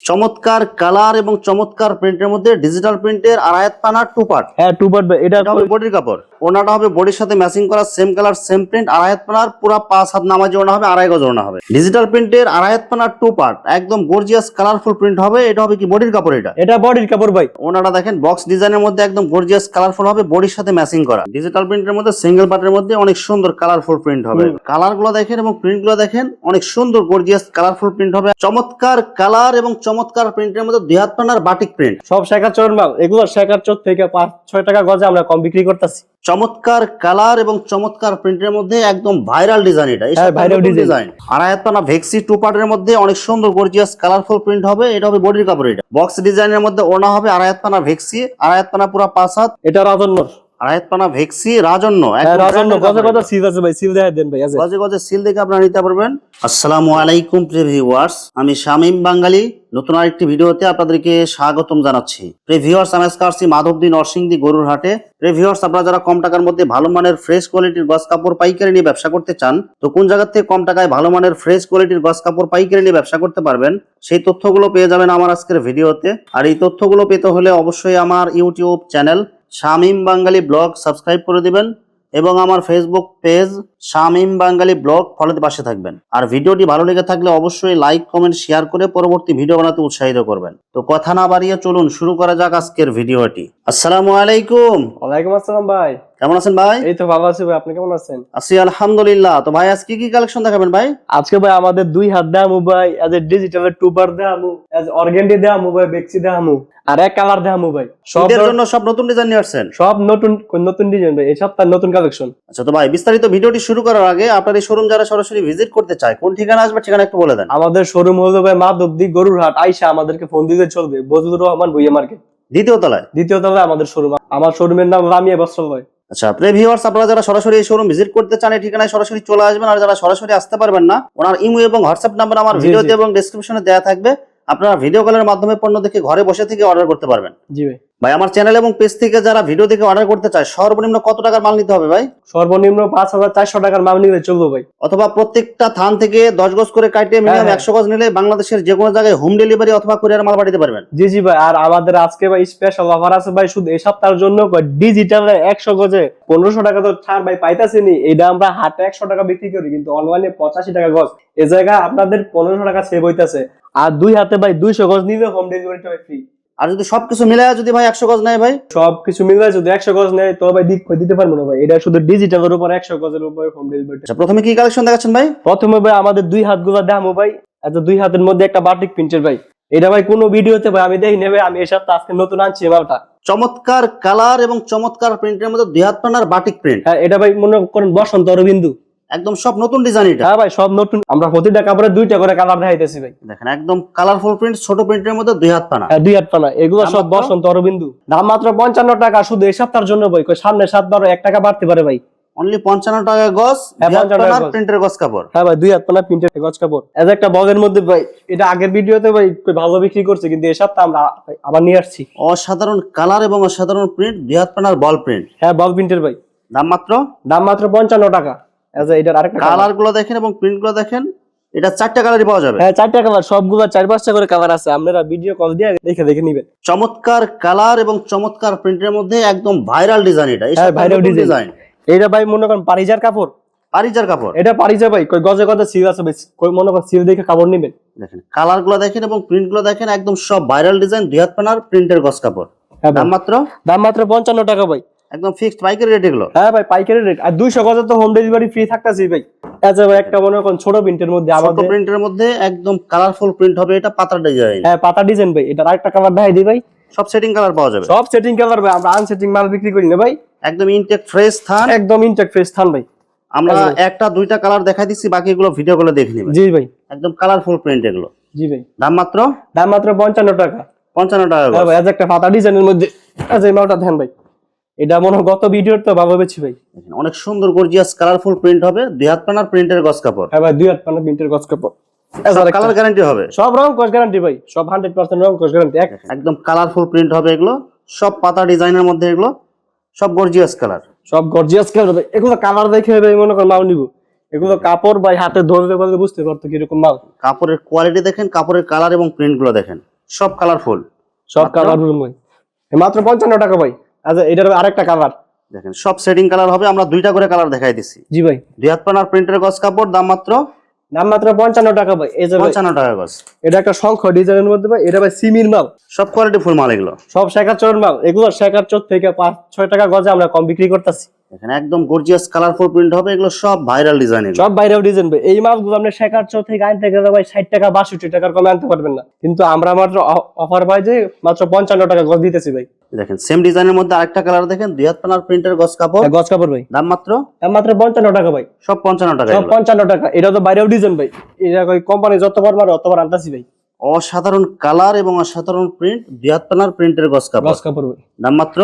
চমৎকার কালার এবং চমৎকার প্রিন্টের মধ্যে ডিজিটাল প্রিন্টের আড়ায়াত পানা টু পার্ট। হ্যাঁ, টু পার্ট ভাই। এটা হবে বডির কাপড়, ওনাটা হবে বডির সাথে ম্যাচিং করা, সেম কালার সেম প্রিন্ট, আড়ায়াত পানার পুরা 5 হাত নামাজি ওনা হবে, 2.5 গজ ওনা হবে। ডিজিটাল প্রিন্টের আড়ায়াত পানার টু পার্ট, একদম গর্জিয়াস কালারফুল প্রিন্ট হবে। এটা হবে কি বডির কাপড়, এটা বডির কাপড় ভাই। ওনাটা দেখেন বক্স ডিজাইনের মধ্যে একদম গর্জিয়াস কালারফুল হবে, বডির সাথে ম্যাচিং করা। ডিজিটাল প্রিন্টের মধ্যে সিঙ্গেল পার্টের মধ্যে অনেক সুন্দর কালারফুল প্রিন্ট হবে। কালার গুলো দেখেন এবং প্রিন্ট গুলো দেখেন, অনেক সুন্দর গর্জিয়াস কালারফুল প্রিন্ট হবে। চমৎকার কালার এবং চমৎকার প্রিন্টের মধ্যে 2 হাত পানার বাটিক প্রিন্ট, সব শেখার চোর মাল। এগুলো শেখার চোর থেকে 5-6 টাকা গজে আমরা কম বিক্রি করতেছি। চমৎকার কালার এবং চমৎকার প্রিন্টের মধ্যে একদম ভাইরাল ডিজাইন। এটা ভাইরাল ডিজাইন। আড়াই হাত পানা ভেক্সি টু পার্টের মধ্যে অনেক সুন্দর গর্জিয়াস কালারফুল প্রিন্ট হবে। এটা হবে বডির কাপড়। এটা বক্স ডিজাইনের মধ্যে ওনা হবে, আড়াই হাত পানা ভেক্সি, আড়াই হাত পানা পুরো 5 হাত। এটা রাজন্যর আড়াই হাত পানা ভেক্সি রাজন্য, রাজন্য গজে গজে সিল আছে ভাই। সিল দেখাই দেন ভাই। গজে গজে সিল দেখে আপনারা নিতে পারবেন। আসসালামু আলাইকুম প্রিয় ভিউয়ার্স, আমি শামীম বাঙালি নতুন আরেকটি ভিডিওতে আপনাদেরকে স্বাগতম জানাচ্ছি। প্রিয় ভিউয়ার্স, আমি আজকে আসছি মাধবদী নরসিংদী গরুর হাটে। প্রিয় ভিউয়ার্স, আপনারা যারা কম টাকার মধ্যে ভালো মানের ফ্রেশ কোয়ালিটির গস কাপড় পাইকারি নিয়ে ব্যবসা করতে চান, তো কোন জায়গা থেকে কম টাকায় ভালো মানের ফ্রেশ কোয়ালিটির গস কাপড় পাইকারি নিয়ে ব্যবসা করতে পারবেন, সেই তথ্যগুলো পেয়ে যাবেন আমার আজকের ভিডিওতে। আর এই তথ্যগুলো পেতে হলে অবশ্যই আমার ইউটিউব চ্যানেল শামীম বাঙালি ব্লগ সাবস্ক্রাইব করে দিবেন এবং আমার ফেসবুক পেজ শামীম বাঙালি ব্লগ ফলোতে পাশে থাকবেন। আর ভিডিওটি ভালো লেগে থাকলে অবশ্যই লাইক কমেন্ট শেয়ার করে পরবর্তী ভিডিও বানাতে উৎসাহিত করবেন। তো কথা না বাড়িয়ে চলুন শুরু করা যাক আজকের ভিডিওটি। আসসালামু আলাইকুম। ওয়ালাইকুম আসসালাম ভাই। কেমন আছেন ভাই? এই তো ভালো আছি ভাই, আপনি কেমন আছেন? আছি আলহামদুলিল্লাহ। তো ভাই আজকে কি কালেকশন দেখাবেন ভাই? আজকে ভাই আমাদের 2 হাত দেখামু ভাই, এজ এ ডিজিটাল টু পার্ট দেখামু, এজ অর্গানডি দেখামু ভাই, বেক্সি দেখামু, আর এক কালার দেখামু ভাই। সবের জন্য সব নতুন ডিজাইন নিয়ে আসছেন? সব নতুন নতুন ডিজাইন ভাই, এই সপ্তাহে নতুন কালেকশন। আচ্ছা, তো ভাই বিস্তারিত ভিডিওটি শুরু করার আগে আপনার এই শোরুম যারা সরাসরি ভিজিট করতে চায় কোন ঠিকানা আসবে, ঠিকানা একটু বলে দেন। আমাদের শোরুম হলো ভাই মাধবদী গরুর হাট। আইসা আমাদেরকে ফোন দিতে চলবে, বজলুর রহমান ভুইয়া মার্কেট, দ্বিতীয় তলায়। দ্বিতীয় তলায় আমাদের শোরুম। আমার শোরুমের নাম রামিয়া বস্ত্র ভাই। আচ্ছা প্রিয় ভিউয়ার্স, আপনারা যারা সরাসরি এই শোরুম ভিজিট করতে চান এই ঠিকানায় সরাসরি চলে আসবেন। আর যারা সরাসরি আসতে পারবেন না, ওনার ইমো এবং হোয়াটসঅ্যাপ নাম্বার আমার ভিডিওতে এবং ডেসক্রিপশনে দেওয়া থাকবে। আপনারা ভিডিও কলের মাধ্যমে পণ্য দেখে ঘরে বসে থেকে অর্ডার করতে পারবেন। জি ভাই। ভাই আমার চ্যানেল এবং পেজ থেকে যারা ভিডিও দেখে অর্ডার করতে চায় সর্বনিম্ন কত টাকার মাল নিতে হবে ভাই? সর্বনিম্ন 5400 টাকার মাল নিলে চলবে ভাই। অথবা প্রত্যেকটা থান থেকে 10 গজ করে কাটে মিনিমাম 100 গজ নিলে বাংলাদেশের যে কোনো জায়গায় হোম ডেলিভারি অথবা কুরিয়ার মাল পাঠাতে পারবেন। জি জি ভাই। আর আমাদের আজকে ভাই স্পেশাল অফার আছে ভাই, শুধু এই সপ্তাহের জন্য। ডিজিটাল 100 গজে 1500 টাকা তো ছাড় ভাই পাইতাছেনি। এটা আমরা হাটে 100 টাকা বিক্রি করি, কিন্তু অনলাইনে 85 টাকা গজ। এই জায়গায় আপনাদের 1500 টাকা সেভ হইতাছে। আর 2 হাতে ভাই 200 গজ নিলে হোম ডেলিভারিটা ফ্রি। আর যদি সবকিছু মিলায় যদি ভাই 100 গজ নেয় ভাই, সবকিছু মিলে যদি 100 গজ নেয় তো ভাই দিতে পারবো না ভাই। এটা শুধু ডিজিটালের উপর 100 গজের উপর হোম ডেলিভারি। আচ্ছা প্রথমে কি কালেকশন দেখাচ্ছেন ভাই? প্রথমে ভাই আমাদের 2 হাত গুলা দামও ভাই, আচ্ছা 2 হাতের মধ্যে একটা বাটিক প্রিন্টের ভাই। এটা ভাই কোনো ভিডিওতে ভাই আমি দেখি নেবে, আমি এই সপ্তাহে আজকে নতুন আনছি মালটা। চমৎকার কালার এবং চমৎকার প্রিন্টের মধ্যে 2 হাত পানার বাটিক প্রিন্ট। হ্যাঁ, এটা ভাই মনে করেন বসন্ত অরবিন্দু, একদম সব নতুন ডিজাইন। এটা হ্যাঁ ভাই সব নতুন। আমরা প্রতিটা কাপড়ে 2টা করে কালার দেখাইতেছি ভাই। দেখেন একদম কালারফুল প্রিন্ট, ছোট প্রিন্টের মধ্যে 2 হাত পানা। হ্যাঁ 2 হাত পানা, এগুলো সব বসন্ত অরবিন্দু। দাম মাত্র 55 টাকা শুধু এই সপ্তাহের জন্য ভাই। সামনে 7 12 1 টাকা বাড়তে পারে ভাই। অনলি 55 টাকা গজ, 2 হাত পানার প্রিন্টের গজ কাপড়। হ্যাঁ ভাই 2 হাত পানা প্রিন্টের গজ কাপড়। এজ একটা বলের মধ্যে ভাই, এটা আগের ভিডিওতে ভাই ভালো বিক্রি করছে, কিন্তু এই সপ্তাহে আমরা আবার নিয়ে আসছি। অসাধারণ কালার এবং অসাধারণ প্রিন্ট, 2 হাত পানার বল প্রিন্ট। হ্যাঁ বল প্রিন্টের ভাই। দাম মাত্র 55 টাকা। এজ এটার আরেকটা কালার গুলো দেখেন এবং প্রিন্ট গুলো দেখেন, এটা 4টা কালারই পাওয়া যাবে। হ্যাঁ 4টা কালার, সবগুলো 4-5টা করে কালার আছে। আপনারা ভিডিও কল দিয়ে দেখে নিবেন। চমৎকার কালার এবং চমৎকার প্রিন্টের মধ্যে একদম ভাইরাল ডিজাইন। এটা হ্যাঁ ভাইরাল ডিজাইন। এটা ভাই মনে করেন পারিজার কাপড়, পারিজার কাপড়। এটা পারিজা ভাই, কই গজে গজে সিল আছে ভাই, কই মনে করেন সিল দেখে কাপড় নেবেন। দেখেন কালার গুলো দেখেন এবং প্রিন্ট গুলো দেখেন, একদম সব ভাইরাল ডিজাইন, 2 হাত পানার প্রিন্টের গজ কাপড়। দাম মাত্র 55 টাকা ভাই, একদম ফিক্সড পাইকারি রেট এগুলো। হ্যাঁ ভাই পাইকারি রেট। আর 200 গজে তো হোম ডেলিভারি ফ্রি থাকতাছে ভাই। আচ্ছা ভাই একটা মনে করেন ছোট প্রিন্টের মধ্যে, ছোট আমাদের প্রিন্টের মধ্যে একদম কালারফুল প্রিন্ট হবে। এটা পাতা ডিজাইন। হ্যাঁ পাতা ডিজাইন ভাই। এটা আরেকটা কালার দেখাই দিই ভাই। সব সেটিং কালার পাওয়া যাবে। সব সেটিং কালার ভাই, আমরা আনসেটিং মাল বিক্রি করি না ভাই। একদম ইনটেক ফ্রেশ থান, একদম ইনটেক ফ্রেশ থান ভাই। আমরা একটা দুইটা কালার দেখাই দিচ্ছি, বাকি এগুলো ভিডিও গুলো দেখে নিবেন। জি ভাই। একদম কালারফুল প্রিন্ট এগুলো। জি ভাই। দাম মাত্র 55 টাকা। 55 টাকা। হ্যাঁ ভাই, আজ একটা পাতা ডিজাইনের মধ্যে আজ এই মালটা দেন ভাই। এটা মনে হয় গত ভিডিওর তো ভালো বেছি ভাই। অনেক সুন্দর গর্জিয়াস কালারফুল প্রিন্ট হবে, 2 হাত পানার প্রিন্টের গজ কাপড়। হ্যাঁ ভাই 2 হাত পানা প্রিন্টের গজ কাপড়। কালার গ্যারান্টি হবে, সব রং কস গ্যারান্টি ভাই, সব 100% রং কস গ্যারান্টি। একদম কালারফুল প্রিন্ট হবে এগুলো, সব পাতা ডিজাইনের মধ্যে এগুলো, সব গর্জিয়াস কালার, সব গর্জিয়াস কালার ভাই। এগুলো কালার দেখে ভাই মনে করেন মাল নিব। এগুলো কাপড় ভাই হাতে ধরতে পারলে বুঝতে পারতো কিরকম মাল। কাপড়ের কোয়ালিটি দেখেন, কাপড়ের কালার এবং প্রিন্ট গুলো দেখেন, সব কালারফুল, সব মাত্র? কালার ভাই মাত্র 55 টাকা ভাই। আচ্ছা এটার আরেকটা কালার দেখেন সব সেটিং কালার হবে, আমরা দুইটা করে কালার দেখাই দিচ্ছি। জি ভাই, দুই হাত পানার প্রিন্টের গজ কাপড়, দাম মাত্র দাম মাত্র 55 টাকা ভাই। এই যে ভাই 55 টাকা গজ। এটা একটা শঙ্খ ডিজাইনের মধ্যে ভাই, এটা ভাই সিমির মাল, সব কোয়ালিটি ফুল মাল এগুলো। সব শেখাচোর মাল। এগুলো শেখাচোর থেকে 5-6 টাকা গজে আমরা কম বিক্রি করতেছি। এখানে একদম গর্জিয়াস কালারফুল প্রিন্ট হবে, এগুলো সব ভাইরাল ডিজাইন। সব বাইরেও ডিজাইন ভাই। এই মালগুলো আপনি শেখাচোর থেকে আনতে গেলে ভাই 60 টাকা 62 টাকার কমে আনতে পারবেন না, কিন্তু আমরা মাত্র অফার পাই যে মাত্র 55 টাকা গজ দিতেছি ভাই। দেখেন সেম ডিজাইনের মধ্যে আরেকটা কালার দেখেন, দুই হাত পানার প্রিন্টের গজ কাপড়, গজ কাপড় ভাই, দাম মাত্র 55 টাকা ভাই। সব 55 টাকা সব এগুলো। 55 টাকা। এটা তো বাইরেও ডিজাইন ভাই, এটা ওই কোম্পানি যতবার মারে অতবার আনতাছি ভাই। অসাধারণ কালার এবং অসাধারণ প্রিন্ট, দুই হাত পানার প্রিন্টের গজ কাপড়, গজ কাপড় ভাই, দাম মাত্র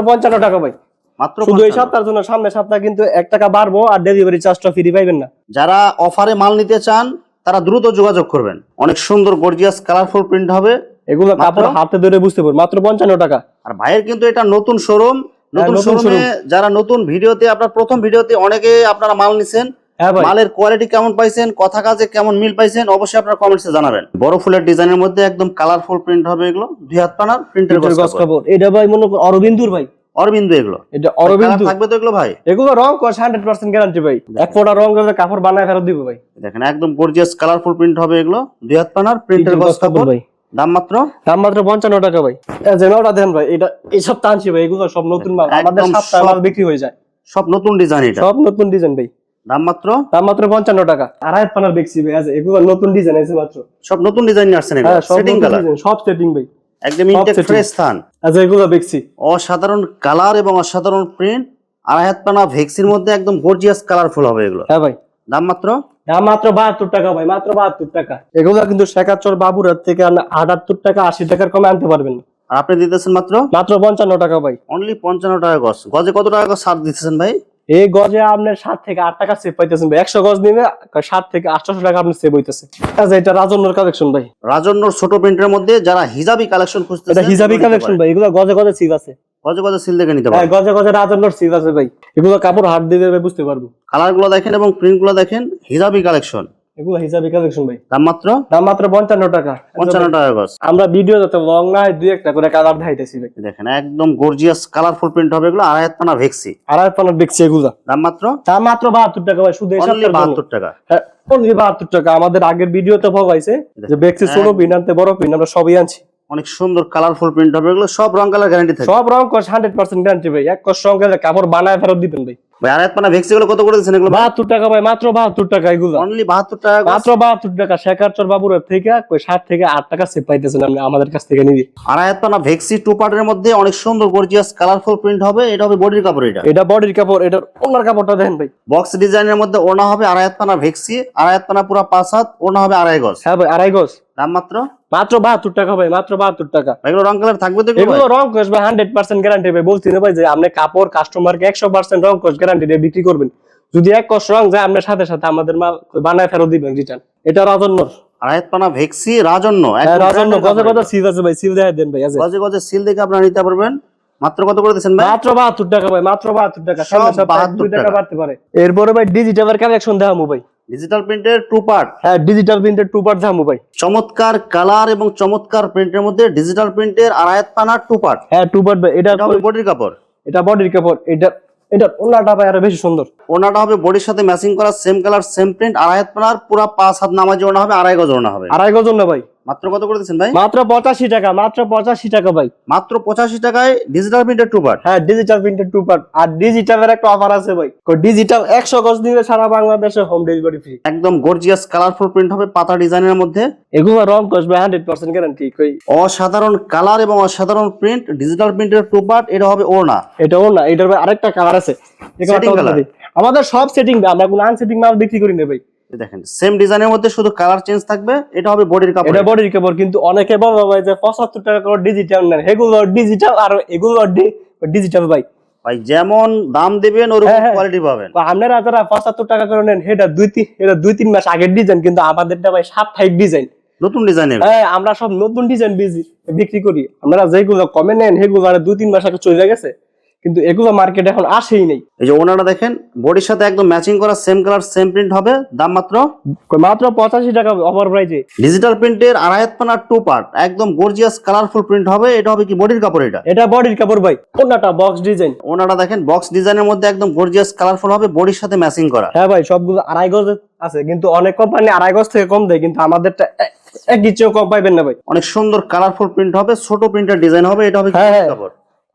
55 টাকা ভাই। মাত্র শুধু এই 55। সপ্তাহের জন্য, সামনে সপ্তাহ কিন্তু 1 টাকা বাড়বো আর ডেলিভারি চার্জটা ফ্রি পাইবেন না। যারা অফারে মাল নিতে চান তারা দ্রুত যোগাযোগ করবেন। অনেক সুন্দর গর্জিয়াস কালারফুল প্রিন্ট হবে এগুলো মাত্র? কাপড় হাতে ধরে বুঝতে পারবো, মাত্র 55 টাকা। আর ভাইয়ের কিন্তু এটা নতুন শোরুম, নতুন নতুন শোরুমে showroom। যারা নতুন ভিডিওতে, আপনার প্রথম ভিডিওতে অনেকে আপনারা মাল নিছেন, হ্যাঁ ভাই, মালের কোয়ালিটি কেমন পাইছেন, কথা কাজে কেমন মিল পাইছেন, অবশ্যই আপনারা কমেন্টসে জানাবেন। বড় ফুলের ডিজাইনের মধ্যে একদম কালারফুল প্রিন্ট হবে এগুলো, দুই হাত পানার প্রিন্টের গজ গজ কাপড়, কাপড়। এটা ভাই মনে করো অরবিন্দুর ভাই, অরবিন্দু এগুলো। এটা কালার অরবিন্দু। থাকবে তো এগুলো ভাই? এগুলো রং কস 100% গ্যারান্টি ভাই। এক ফোঁটা রং গেলে কাপড় বানায় ফেরত দিব ভাই। দেখেন একদম গর্জিয়াস কালারফুল প্রিন্ট হবে এগুলো, দুই হাত পানার প্রিন্টের গজ কাপড় ভাই, দাম মাত্র দাম মাত্র 55 টাকা ভাই। এই যে নটা দেন ভাই, এটা এই সব টানছি ভাই, এগুলো সব নতুন মাল, আমাদের একদম সপ্তাহে সব- মাল বিক্রি হয়ে যায়। সব নতুন ডিজাইন, এটা সব নতুন ডিজাইন ভাই, দাম মাত্র দাম মাত্র 55 টাকা। আড়াই পানার দেখছি ভাই, আছে এগুলো নতুন ডিজাইন আছে মাত্র। সব নতুন ডিজাইন আসছে এগুলো, হ্যাঁ সব সেটিং নতুন কালার, ডিজাইন, সব সেটিং ভাই, একদম সব ইনটেক setting। ফ্রেশ স্থান, আচ্ছা এগুলো দেখছি। অসাধারণ কালার এবং অসাধারণ প্রিন্ট, আড়াই হাত পানা ভেক্সির মধ্যে একদম গর্জিয়াস কালারফুল হবে এগুলো, হ্যাঁ ভাই, দাম মাত্র দাম মাত্র 72 টাকা ভাই, মাত্র 72 টাকা। এগুলো কিন্তু শেখাচর বাবুরার থেকে 78 টাকা 80 টাকার কমে আনতে পারবেন না। আর আপনি দিতেছেন মাত্র মাত্র 55 টাকা ভাই। অনলি 55 টাকা গজ। গজে কত টাকা গজ ছাড় দিতেছেন ভাই? এই গজে আপনার 7 থেকে 8 টাকা সেভ পাইতেছেন ভাই। 100 গজ নিলে 7 থেকে 800 টাকা আপনি সেভ হইতেছে। আচ্ছা এটা রাজন্যর কালেকশন ভাই, রাজন্যর ছোট প্রিন্টের মধ্যে যারা হিজাবি কালেকশন খুঁজতেছেন, এটা হিজাবি কালেকশন ভাই। এগুলো গজে গজে সিভ আছে, গজে গজে সিল দেখে নিতে হ্যাঁ পারেন। গজে গজে রাজন্যর সিভ আছে ভাই। এগুলো কাপড় হাত দিলে ভাই বুঝতে পারবো। কালার গুলো দেখেন এবং প্রিন্ট গুলো দেখেন, হিজাবি কালেকশন, এগুলো হিজাবি কালেকশন ভাই, দাম মাত্র দাম মাত্র 55 টাকা। 55 টাকা গজ। আমরা ভিডিও যাতে লং না হয়, দুই একটা করে কালার দেখাইতেছি ভাই। দেখেন একদম গর্জিয়াস কালারফুল প্রিন্ট হবে এগুলো, আড়াই হাত পানা ভেক্সি, আড়াই পানার দেখছি এগুলো, দাম মাত্র দাম মাত্র 72 টাকা ভাই। শুধু এই অনলি সপ্তাহের জন্য। 72 টাকা। হ্যাঁ only 72 টাকা। আমাদের আগের ভিডিওতে ভগাইছে যে বেক্সি ছোট পিন আনতে বড় পিন, আমরা সবই আনছি। অনেক সুন্দর কালারফুল প্রিন্ট হবে এগুলো, সব রং কালার গ্যারান্টি থাকে সব রং কস 100% গ্যারান্টি ভাই। এক কস রং গেলে কাপড় বানায় ফেরত দিবেন ভাই। ভাই। আড়াই হাত পানা ভেক্সি গুলো কত করে দিচ্ছেন এগুলো? 72 টাকা ভাই, মাত্র 72 টাকা এগুলো, অনলি 72 টাকা গজ। মাত্র 72 টাকা। শেখারচর বাবুরের থেকে 7 থেকে 8 টাকা সেভ পাইতেছেন আপনি আমাদের কাছ থেকে নিয়ে। আড়াই হাত পানা ভেক্সি টু পার্টের মধ্যে অনেক সুন্দর গর্জিয়াস কালারফুল প্রিন্ট হবে, এটা হবে বডির কাপড়। এটা এটা বডির কাপড়, এটার ওনার কাপড়টা দেখেন ভাই। বক্স ডিজাইনের মধ্যে ওনা হবে আড়াই হাত পানা ভেক্সি, আড়াই হাত পানা পুরো 5 হাত, ওনা হবে আড়াই গজ, হ্যাঁ ভাই আড়াই গজ, দাম মাত্র মাত্র 72 টাকা ভাই, মাত্র 72 টাকা। ভাই। এগুলো রং কালার থাকবে তো এগুলো এগুলো ভাই? রং কোশ ভাই 100% গ্যারান্টি ভাই। বলছি না ভাই যে আপনি কাপড় কাস্টমারকে 100% রং কোশ গ্যারান্টি দিয়ে বিক্রি করবেন। যদি এক কোশ রং যায় আপনার সাথে সাথে আমাদের মাল বানায় ফেরত দিবেন রিটার্ন। এটা রাজন্যর, আড়াই হাত পানা ভেক্সি রাজন্য, হ্যাঁ একদম রাজন্য। branded গজে কাপড় গজে সিল আছে ভাই, সিল দেখাই দেন ভাই। আছে এগুলো। গজে গজে সিল দেখে আপনারা নিতে পারবেন। মাত্র কত করে দিচ্ছেন ভাই? মাত্র 72 টাকা ভাই, মাত্র 72 টাকা। সব সামনে সপ্তাহে 72 2 টাকা টাকা। বাড়তে পারে। এরপরে ভাই ডিজিটালের কালেকশন দেখামু ভাই। ডিজিটাল প্রিন্টের টু পার্ট, হ্যাঁ ডিজিটাল প্রিন্টের 2 পার্ট দেখামু ভাই। চমৎকার কালার এবং চমৎকার প্রিন্টের মধ্যে ডিজিটাল প্রিন্টের আড়াই হাত পানা টু পার্ট, হ্যাঁ 2 পার্ট ভাই। এটা এটা হবে বডির কাপড়, এটা বডির কাপড়। এটা ওনাটা ভাই আরো বেশি সুন্দর। ওনাটা হবে বডির সাথে ম্যাচিং করা, সেম কালার সেম প্রিন্ট, আড়াই হাত পানার পুরো 5 হাত নামাজি ওনা হবে, আড়াই গজ ওনা হবে। আড়াই গজ না ভাই, মাত্র কত করে দিচ্ছেন ভাই? মাত্র 85 টাকা, মাত্র 85 টাকা ভাই। মাত্র 85 টাকায় ডিজিটাল প্রিন্টের টু পার্ট। হ্যাঁ ডিজিটাল প্রিন্টের 2 পার্ট। আর ডিজিটালের একটা অফার আছে ভাই, ডিজিটাল 100 গজ নিলে সারা বাংলাদেশে হোম ডেলিভারি ফ্রি। একদম গর্জিয়াস কালারফুল প্রিন্ট হবে পাতা ডিজাইনের মধ্যে, এগুলো রং কোশ ভাই 100% গ্যারান্টি। কই অসাধারণ কালার এবং অসাধারণ প্রিন্ট, ডিজিটাল প্রিন্টের টু পার্ট, এটা হবে ওড়না। এটাও না, এটার ভাই আরেকটা কালার আছে। এই Setting কালারটা colour? দিই। আমাদের সব সেটিং ভাই, আমরা কোনো আনসেটিং মাল বিক্রি করি না ভাই। এই দেখেন সেম ডিজাইনের মধ্যে শুধু কালার চেঞ্জ থাকবে, এটা হবে বডির কাপড়। এটা বডির কাপড়। কিন্তু অনেকে বলে ভাই যে 75 টাকা করে ডিজিটাল নেন, এগুলো ডিজিটাল আর এগুলো ডিজিটাল ভাই। ভাই যেমন দাম দিবেন ওরকম হ্যাঁ, হ্যাঁ। কোয়ালিটি পাবেন। আপনারা যারা 75 টাকা করে নেন, এটা 2-3 মাস আগের ডিজাইন, কিন্তু আমাদেরটা ভাই সাপ্তাহিক ডিজাইন। নতুন ডিজাইনের হ্যাঁ আমরা সব নতুন ডিজাইন বিক্রি করি। আপনারা যেগুলো কমে নেন সেগুলো আর 2-3 মাস আগে চলে গেছে, কিন্তু এগুলো মার্কেটে এখন আসেই নেই। এই যে ওনারা দেখেন বডির সাথে একদম ম্যাচিং করা সেম কালার সেম প্রিন্ট হবে, দাম মাত্র মাত্র 85 টাকা অফার প্রাইসে। ডিজিটাল প্রিন্টের আড়াইহাত পানা 2 পার্ট, একদম গর্জিয়াস কালারফুল প্রিন্ট হবে। এটা হবে কি বডির কাপড়, এটা বডির কাপড় ভাই, ওনাটা বক্স ডিজাইন। ওনারা দেখেন বক্স ডিজাইনের মধ্যে একদম গর্জিয়াস কালারফুল হবে, বডির সাথে ম্যাচিং করা। হ্যাঁ ভাই, সবগুলো 2.5 গজ আছে, কিন্তু অনেক কোম্পানি 2.5 গজ থেকে কম দেয়, কিন্তু আমাদেরটা এক ইঞ্চিও কম পাইবেন না ভাই। অনেক সুন্দর কালারফুল প্রিন্ট হবে, ছোট প্রিন্টের ডিজাইন হবে। এটা হবে কি হ্যাঁ, বডির কাপড়।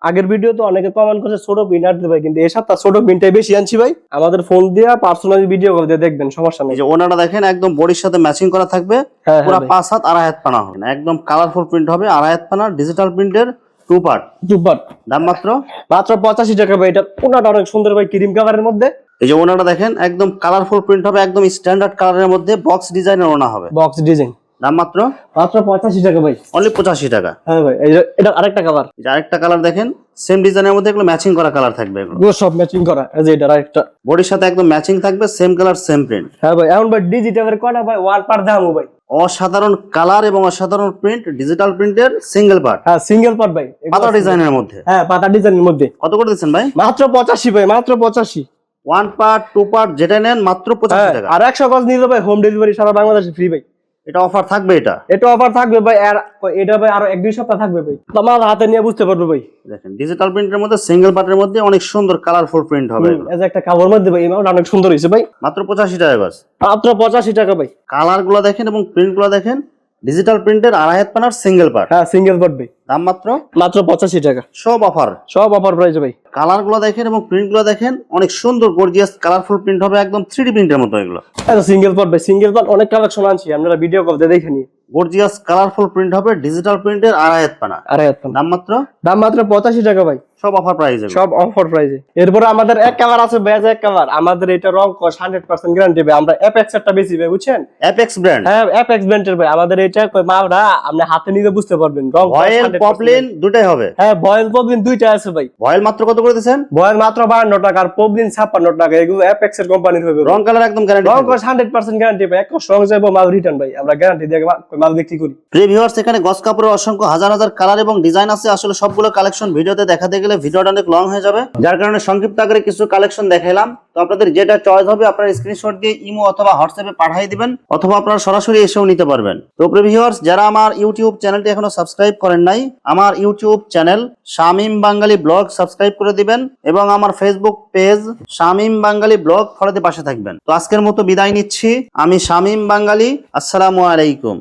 আগের ভিডিও তো অনেকে কমেন্ট করছে ছোট প্রিন্ট আনতে ভাই, কিন্তু এই সপ্তাহ ছোট প্রিন্টটাই বেশি আনছি ভাই। আমাদের ফোন দিয়া পার্সোনালি ভিডিও কল দিয়ে দেখবেন, সমস্যা নেই। এই যে ওনারা দেখেন একদম বডির সাথে ম্যাচিং করা থাকবে, হ্যাঁ, পুরো ভাই। 5 হাত আড়াইহাত পানা হবে, একদম কালারফুল প্রিন্ট হবে, আড়াইহাত পানা ডিজিটাল প্রিন্টের 2 পার্ট, দুবার দাম মাত্র 85 টাকা ভাই। এটা ওনাটা অনেক সুন্দর ভাই, ক্রিম কালারের মধ্যে। এই যে ওনারা দেখেন একদম কালারফুল প্রিন্ট হবে, একদম স্ট্যান্ডার্ড কালারের মধ্যে বক্স ডিজাইনের ওনা হবে, বক্স ডিজাইন, দাম মাত্র 85 টাকা ভাই। অনলি 85 টাকা। হ্যাঁ ভাই, এটা আরেকটা কালার। এই যে আরেকটা কালার দেখেন সেম ডিজাইনের মধ্যে, এগুলো ম্যাচিং করা কালার থাকবে, এগুলো এগুলো সব ম্যাচিং করা। এই যে এটা আরেকটা বডির সাথে একদম ম্যাচিং থাকবে, সেম কালার সেম প্রিন্ট। হ্যাঁ ভাই, এখন ভাই ডিজিটালের কয়টা ভাই ওয়ান পার দামও ভাই। অসাধারণ কালার এবং অসাধারণ প্রিন্ট, ডিজিটাল প্রিন্টের সিঙ্গেল পার্ট, হ্যাঁ, সিঙ্গেল পার্ট ভাই, পাতা ডিজাইনের মধ্যে। হ্যাঁ, পাতা ডিজাইনের মধ্যে। কত করে দিচ্ছেন ভাই? মাত্র 85 ভাই, মাত্র 85। 1 পার্ট 2 পার্ট যেটা নেন মাত্র 85 টাকা। আর 100 গজ নিলে ভাই হোম ডেলিভারি সারা বাংলাদেশে ফ্রি ভাই। এটা অফার থাকবে, এটা অফার থাকবে ভাই, আর এটা ভাই আরো 1-2 সপ্তাহ থাকবে ভাই, তোমার হাতে নিয়ে বুঝতে পারবে ভাই। দেখেন ডিজিটাল প্রিন্টের মধ্যে সিঙ্গেল পার্টের মধ্যে অনেক সুন্দর কালারফুল প্রিন্ট হবে, এগুলো এই যে একটা কাপড় মধ্যে ভাই, এটা অনেক সুন্দর হয়েছে ভাই। মাত্র 85 টাকা গজ। মাত্র 85 টাকা ভাই। কালার গুলো দেখেন এবং প্রিন্ট গুলো দেখেন, ডিজিটাল প্রিন্টের আড়াইহাত পানার সিঙ্গেল পার্ট, হ্যাঁ, সিঙ্গেল পার্ট ভাই, দাম মাত্র 85 টাকা। সব অফার, সব অফার প্রাইসে ভাই। কালার গুলো দেখেন এবং প্রিন্ট গুলো দেখেন, অনেক সুন্দর গর্জিয়াস কালারফুল প্রিন্ট হবে, একদম 3D প্রিন্টের মতো। এগুলো এটা সিঙ্গেল পার্ট ভাই, সিঙ্গেল পার্ট অনেক কালেকশন আনছি, আপনারা ভিডিও কল দিয়ে দেখে নিন। গর্জিয়াস কালারফুল প্রিন্ট হবে, ডিজিটাল প্রিন্টের আড়াইহাত পানা, আরে এত দাম মাত্র দাম মাত্র 85 টাকা ভাই, সব অফার প্রাইস। সব অফার প্রাইসে। এরপরে আমাদের এক কালার আছে বেজ এক কালার, আমাদের এটা রং কস 100% গ্যারান্টি ভাই। আমরা অ্যাপেক্স এরটা বেশি ভাই, বুঝছেন? অ্যাপেক্স ব্র্যান্ড, হ্যাঁ, অ্যাপেক্স ব্র্যান্ডের ভাই। আমাদের এটা কই মালটা আপনি হাতে নিলে বুঝতে পারবেন, রং ভয়েল পপলিন দুটাই হবে। হ্যাঁ, ভয়েল পবলিন দুইটা আছে ভাই। ভয়েল মাত্র কত করে দিচ্ছেন? ভয়েল মাত্র 52 টাকা, আর পবলিন 56 টাকা। এগুলো অ্যাপেক্স এর কোম্পানির হবে। রং কালার একদম গ্যারান্টি, রং কস 100% গ্যারান্টি ভাই। এক রং যাবো মাল রিটার্ন ভাই, আমরা গ্যারান্টি দিয়ে মাল বিক্রি করি। প্রিয় ভিউয়ার্স, এখানে গস কাপড়ের অসংখ্য হাজার হাজার কালার এবং ডিজাইন আছে। আসলে সবগুলো কালেকশন ভিডিওতে দেখাতে গেলে ভিডিওটা অনেক লং হয়ে যাবে, যার কারণে সংক্ষিপ্ত আকারে কিছু কালেকশন দেখাইলাম। তো আপনাদের যেটা চয়েস হবে আপনারা স্ক্রিনশট দিয়ে ইমো অথবা হোয়াটসঅ্যাপে পাঠিয়ে দিবেন, অথবা আপনারা সরাসরি এসেও নিতে পারবেন। তো প্রিয় ভিউয়ার্স, যারা আমার ইউটিউব চ্যানেলটি এখনো সাবস্ক্রাইব করেন নাই, আমার ইউটিউব চ্যানেল শামীম বাঙালি ব্লগ সাবস্ক্রাইব করে দিবেন, এবং আমার ফেসবুক পেজ শামীম বাঙালি ব্লগ ফলোতে পাশে থাকবেন। তো আজকের মতো বিদায় নিচ্ছি, আমি শামীম বাঙালি। আসসালামু আলাইকুম।